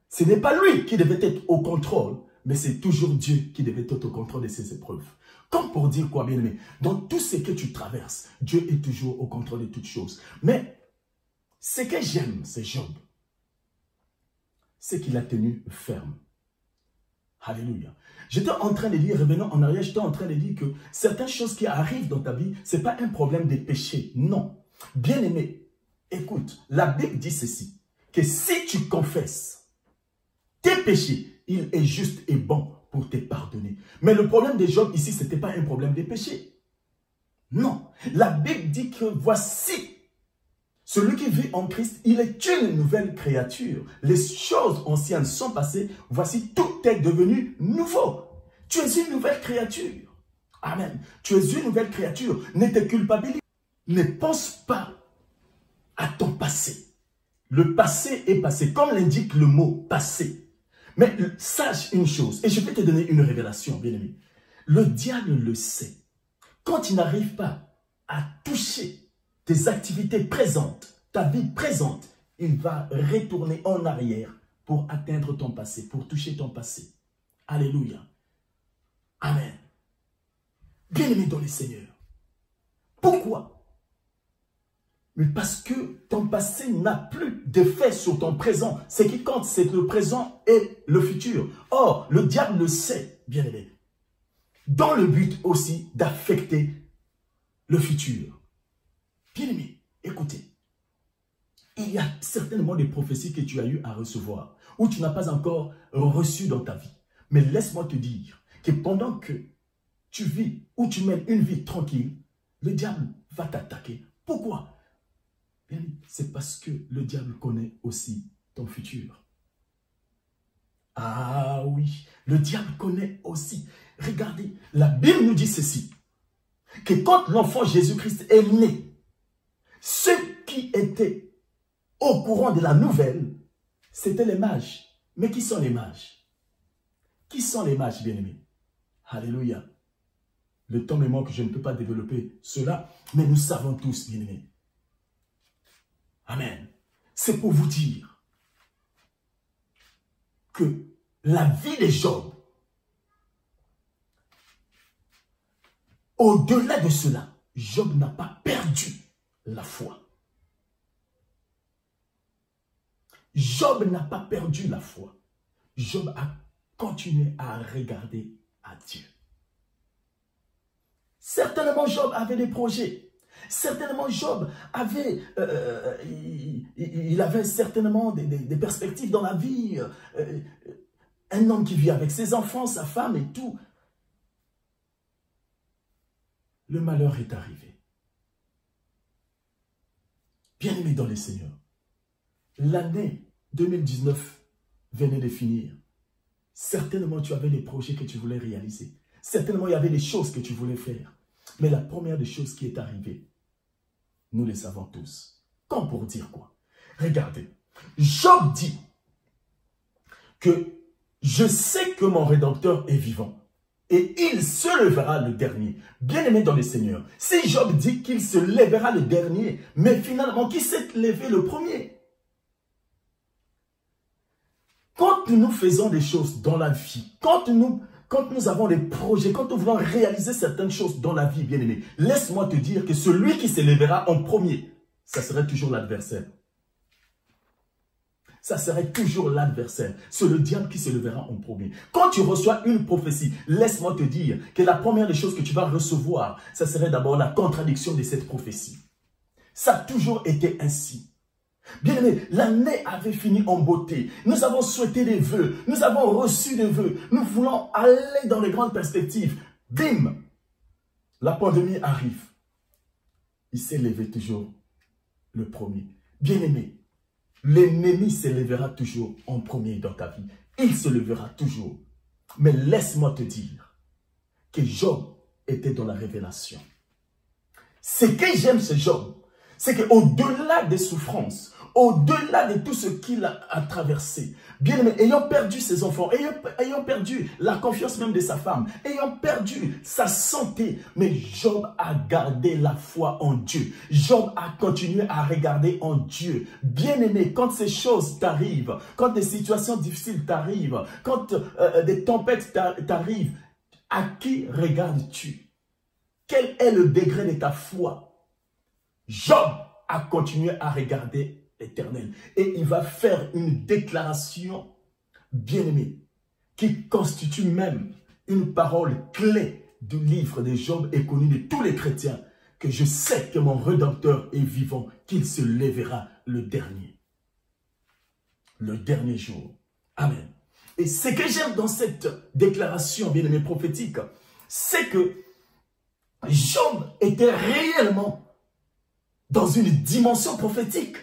ce n'est pas lui qui devait être au contrôle, mais c'est toujours Dieu qui devait être au contrôle de ces épreuves. Comme pour dire quoi, bien aimé, dans tout ce que tu traverses, Dieu est toujours au contrôle de toutes choses. Mais ce que j'aime, c'est Job, c'est qu'il a tenu ferme. Alléluia. J'étais en train de dire, revenons en arrière, j'étais en train de dire que certaines choses qui arrivent dans ta vie, ce n'est pas un problème de péché. Non. Bien aimé, écoute, la Bible dit ceci, que si tu confesses tes péchés, il est juste et bon pour te pardonner. Mais le problème de Job ici, ce n'était pas un problème de péché. Non. La Bible dit que voici, celui qui vit en Christ, il est une nouvelle créature. Les choses anciennes sont passées. Voici, tout est devenu nouveau. Tu es une nouvelle créature. Amen. Tu es une nouvelle créature. Ne te culpabilise. Ne pense pas à ton passé. Le passé est passé, comme l'indique le mot passé. Mais sache une chose, et je vais te donner une révélation, bien-aimé. Le diable le sait. Quand il n'arrive pas à toucher tes activités présentes, ta vie présente, il va retourner en arrière pour atteindre ton passé, pour toucher ton passé. Alléluia. Amen. Bien-aimé dans le Seigneur. Pourquoi? Mais parce que ton passé n'a plus d'effet sur ton présent. Ce qui compte, c'est le présent et le futur. Or, le diable le sait, bien-aimé, dans le but aussi d'affecter le futur. Bien-aimé, écoutez, il y a certainement des prophéties que tu as eu à recevoir ou tu n'as pas encore reçues dans ta vie. Mais laisse-moi te dire que pendant que tu vis ou tu mènes une vie tranquille, le diable va t'attaquer. Pourquoi? C'est parce que le diable connaît aussi ton futur. Ah oui, le diable connaît aussi. Regardez, la Bible nous dit ceci, que quand l'enfant Jésus-Christ est né, ceux qui étaient au courant de la nouvelle, c'était les mages. Mais qui sont les mages? Qui sont les mages, bien-aimés? Alléluia. Le temps me manque, je ne peux pas développer cela, mais nous savons tous, bien-aimés. Amen. C'est pour vous dire que la vie de Job, au-delà de cela, Job n'a pas perdu la foi. Job n'a pas perdu la foi. Job a continué à regarder à Dieu. Certainement, Job avait des projets. Certainement, Job avait, il avait certainement des perspectives dans la vie. Un homme qui vit avec ses enfants, sa femme et tout. Le malheur est arrivé. Bien-aimé dans les Seigneurs, l'année 2019 venait de finir. Certainement, tu avais des projets que tu voulais réaliser. Certainement, il y avait des choses que tu voulais faire. Mais la première des choses qui est arrivée, nous les savons tous. Comme pour dire quoi? Regardez, Job dit que je sais que mon Rédempteur est vivant et il se lèvera le dernier. Bien-aimé dans le Seigneur, si Job dit qu'il se lèvera le dernier, mais finalement, qui s'est levé le premier? Quand nous faisons des choses dans la vie, quand nous avons des projets, quand nous voulons réaliser certaines choses dans la vie, bien-aimé, laisse-moi te dire que celui qui se lèvera en premier, ça serait toujours l'adversaire. Ça serait toujours l'adversaire. C'est le diable qui se lèvera en premier. Quand tu reçois une prophétie, laisse-moi te dire que la première des choses que tu vas recevoir, ça serait d'abord la contradiction de cette prophétie. Ça a toujours été ainsi. Bien aimé, l'année avait fini en beauté. Nous avons souhaité des vœux. Nous avons reçu des vœux. Nous voulons aller dans les grandes perspectives. Bim! La pandémie arrive. Il s'est levé toujours le premier. Bien aimé, l'ennemi se lèvera toujours en premier dans ta vie. Il se lèvera toujours. Mais laisse-moi te dire que Job était dans la révélation. Ce que j'aime chez Job, c'est qu'au-delà des souffrances, au-delà de tout ce qu'il a traversé, bien aimé, ayant perdu ses enfants, ayant perdu la confiance même de sa femme, ayant perdu sa santé, mais Job a gardé la foi en Dieu. Job a continué à regarder en Dieu. Bien aimé, quand ces choses t'arrivent, quand des situations difficiles t'arrivent, quand des tempêtes t'arrivent, à qui regardes-tu? Quel est le degré de ta foi? Job a continué à regarder l'Éternel. Et il va faire une déclaration bien-aimée qui constitue même une parole clé du livre de Job et connue de tous les chrétiens, que je sais que mon Rédempteur est vivant, qu'il se lèvera le dernier. le dernier jour. Amen. Et ce que j'aime dans cette déclaration, bien aimé prophétique, c'est que Job était réellement dans une dimension prophétique.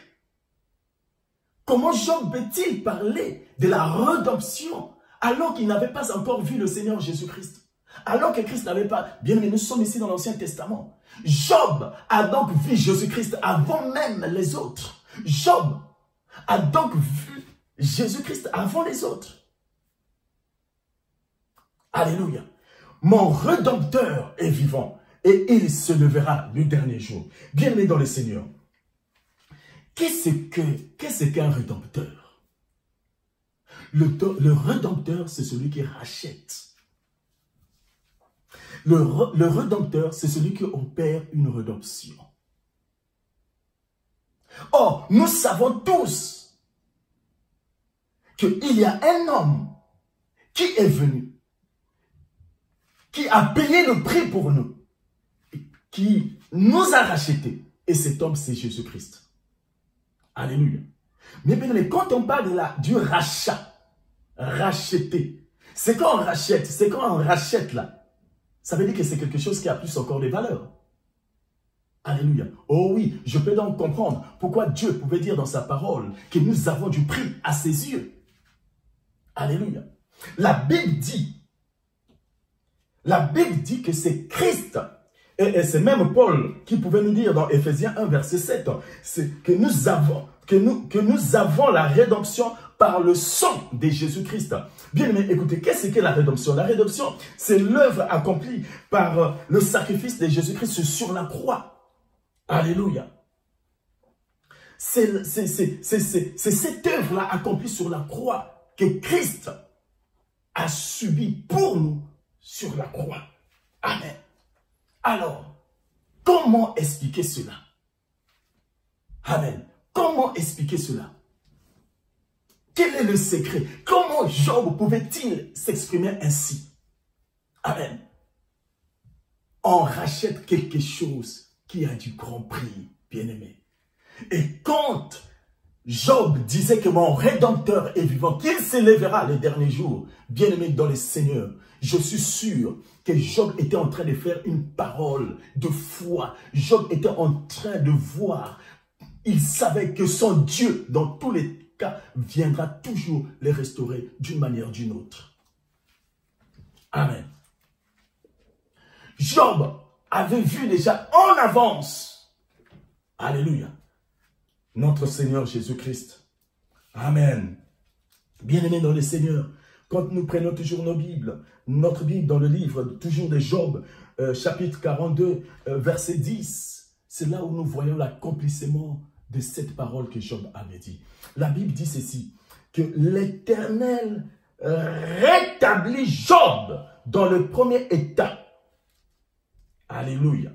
Comment Job peut-il parler de la rédemption alors qu'il n'avait pas encore vu le Seigneur Jésus-Christ? Alors que Christ n'avait pas... Bien aimé, nous sommes ici dans l'Ancien Testament. Job a donc vu Jésus-Christ avant même les autres. Job a donc vu Jésus-Christ avant les autres. Alléluia. Mon Rédempteur est vivant et il se levera le dernier jour. Bien-aimé dans le Seigneur, qu'est-ce qu'un Rédempteur? Le Rédempteur, c'est celui qui rachète. Le Rédempteur, c'est celui qui opère une rédemption. Or, nous savons tous qu'il y a un homme qui est venu, qui a payé le prix pour nous, qui nous a rachetés. Et cet homme, c'est Jésus-Christ. Alléluia. Mais bien, quand on parle du rachat, racheter, c'est quand on rachète, c'est quand on rachète là. Ça veut dire que c'est quelque chose qui a plus encore de valeur. Alléluia. Oh oui, je peux donc comprendre pourquoi Dieu pouvait dire dans sa parole que nous avons du prix à ses yeux. Alléluia. La Bible dit que c'est Christ. Et c'est même Paul qui pouvait nous dire dans Éphésiens 1, verset 7, que nous avons la rédemption par le sang de Jésus-Christ. Bien aimé, écoutez, qu'est-ce que la rédemption? La rédemption, c'est l'œuvre accomplie par le sacrifice de Jésus-Christ sur la croix. Alléluia. C'est cette œuvre-là accomplie sur la croix que Christ a subi pour nous sur la croix. Amen. Alors, comment expliquer cela? Amen. Comment expliquer cela? Quel est le secret? Comment Job pouvait-il s'exprimer ainsi? Amen. On rachète quelque chose qui a du grand prix, bien-aimé. Et quand Job disait que mon Rédempteur est vivant, qu'il s'élèvera les derniers jours, bien-aimé dans le Seigneur, je suis sûr que Job était en train de faire une parole de foi. Job était en train de voir. Il savait que son Dieu, dans tous les cas, viendra toujours les restaurer d'une manière ou d'une autre. Amen. Job avait vu déjà en avance. Alléluia. Notre Seigneur Jésus-Christ. Amen. Bien-aimés dans le Seigneur, quand nous prenons toujours nos Bibles, notre Bible dans le livre toujours de Job, chapitre 42, verset 10, c'est là où nous voyons l'accomplissement de cette parole que Job avait dit. La Bible dit ceci, que l'Éternel rétablit Job dans le premier état. Alléluia.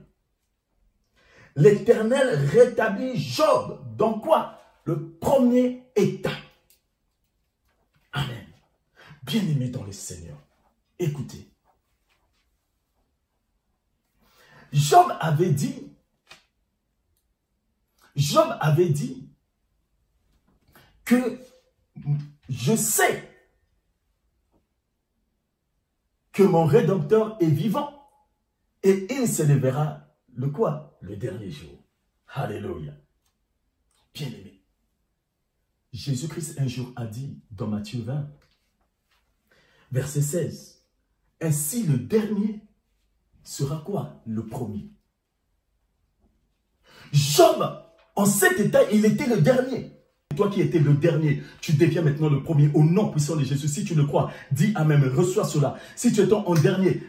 L'Éternel rétablit Job dans quoi? Le premier état. Amen. Bien-aimés dans le Seigneur, écoutez. Job avait dit que je sais que mon Rédempteur est vivant et il se lèvera le quoi? Le dernier jour. Alléluia. Bien-aimé. Jésus-Christ un jour a dit dans Matthieu 20, verset 16, ainsi le dernier sera quoi? Le premier. Job, en cet état, il était le dernier. Toi qui étais le dernier, tu deviens maintenant le premier au nom puissant de Jésus. Si tu le crois, dis Amen, reçois cela. Si tu es en dernier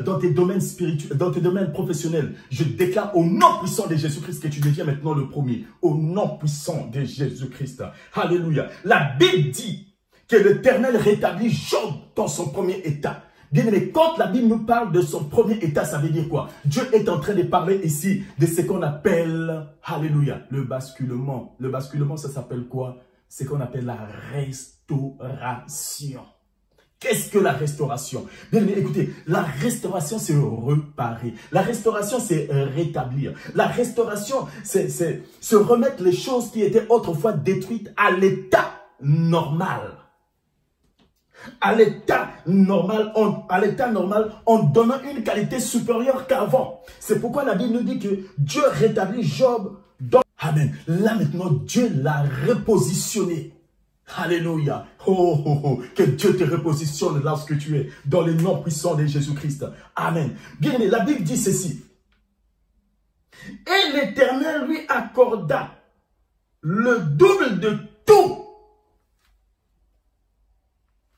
dans tes domaines spirituels, dans tes domaines professionnels, je déclare au nom puissant de Jésus-Christ que tu deviens maintenant le premier. Au nom puissant de Jésus-Christ. Alléluia. La Bible dit que l'Éternel rétablit Job dans son premier état. Bien aimé, quand la Bible nous parle de son premier état, ça veut dire quoi? Dieu est en train de parler ici de ce qu'on appelle, alléluia, le basculement. Le basculement, ça s'appelle quoi? C'est ce qu'on appelle la restauration. Qu'est-ce que la restauration? Bien aimé, écoutez, la restauration, c'est reparer. La restauration, c'est rétablir. La restauration, c'est se remettre les choses qui étaient autrefois détruites à l'état normal. À l'état normal, en donnant une qualité supérieure qu'avant. C'est pourquoi la Bible nous dit que Dieu rétablit Job dans... Amen. Là maintenant, Dieu l'a repositionné. Alléluia. Oh, oh, oh. Que Dieu te repositionne lorsque tu es dans le nom puissant de Jésus-Christ. Amen. Bien aimé, la Bible dit ceci. Et l'Éternel lui accorda le double de tout.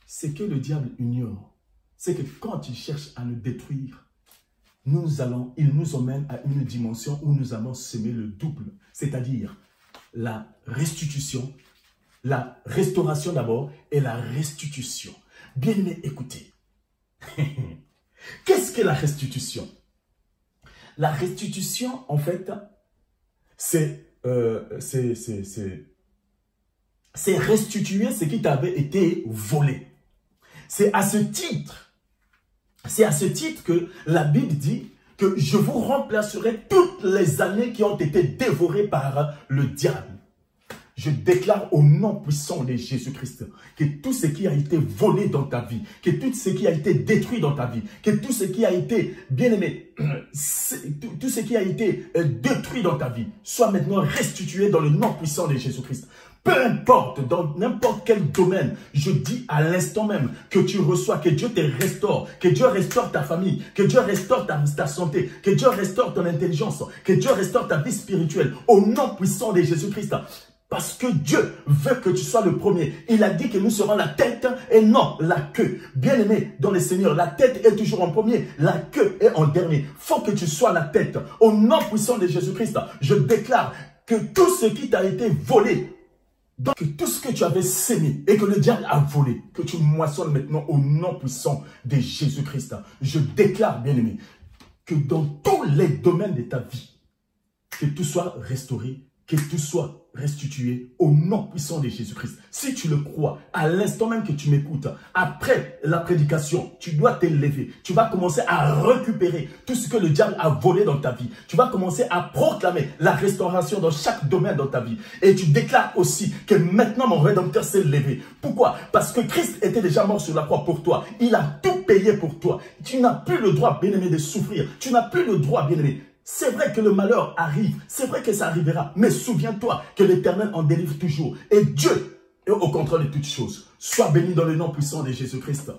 Ce que le diable ignore, c'est que quand il cherche à nous détruire, il nous emmène à une dimension où nous allons semer le double, c'est-à-dire la restitution, la restauration d'abord et la restitution. Bien aimé, écoutez. Qu'est-ce que la restitution? La restitution, en fait, c'est restituer ce qui t'avait été volé. C'est à ce titre que la Bible dit que je vous remplacerai toutes les années qui ont été dévorées par le diable. Je déclare au nom puissant de Jésus-Christ que tout ce qui a été volé dans ta vie, que tout ce qui a été détruit dans ta vie, que tout ce qui a été, bien aimé, tout ce qui a été détruit dans ta vie, soit maintenant restitué dans le nom puissant de Jésus-Christ. Peu importe, dans n'importe quel domaine, je dis à l'instant même que tu reçois, que Dieu te restaure, que Dieu restaure ta famille, que Dieu restaure ta santé, que Dieu restaure ton intelligence, que Dieu restaure ta vie spirituelle, au nom puissant de Jésus-Christ. Parce que Dieu veut que tu sois le premier. Il a dit que nous serons la tête et non la queue. Bien aimé dans le Seigneur, la tête est toujours en premier, la queue est en dernier. Il faut que tu sois la tête. Au nom puissant de Jésus-Christ, je déclare que tout ce qui t'a été volé, donc que tout ce que tu avais sémé et que le diable a volé, que tu moissonnes maintenant au nom puissant de Jésus-Christ. Je déclare, bien aimé, que dans tous les domaines de ta vie, que tout soit restauré, que tout soit restitué au nom puissant de Jésus-Christ. Si tu le crois, à l'instant même que tu m'écoutes, après la prédication, tu dois te lever. Tu vas commencer à récupérer tout ce que le diable a volé dans ta vie. Tu vas commencer à proclamer la restauration dans chaque domaine dans ta vie. Et tu déclares aussi que maintenant mon Rédempteur s'est levé. Pourquoi? Parce que Christ était déjà mort sur la croix pour toi. Il a tout payé pour toi. Tu n'as plus le droit, bien-aimé, de souffrir. Tu n'as plus le droit, bien-aimé. C'est vrai que le malheur arrive, c'est vrai que ça arrivera, mais souviens-toi que l'Éternel en délivre toujours. Et Dieu est au contrôle de toutes choses. Sois béni dans le nom puissant de Jésus-Christ.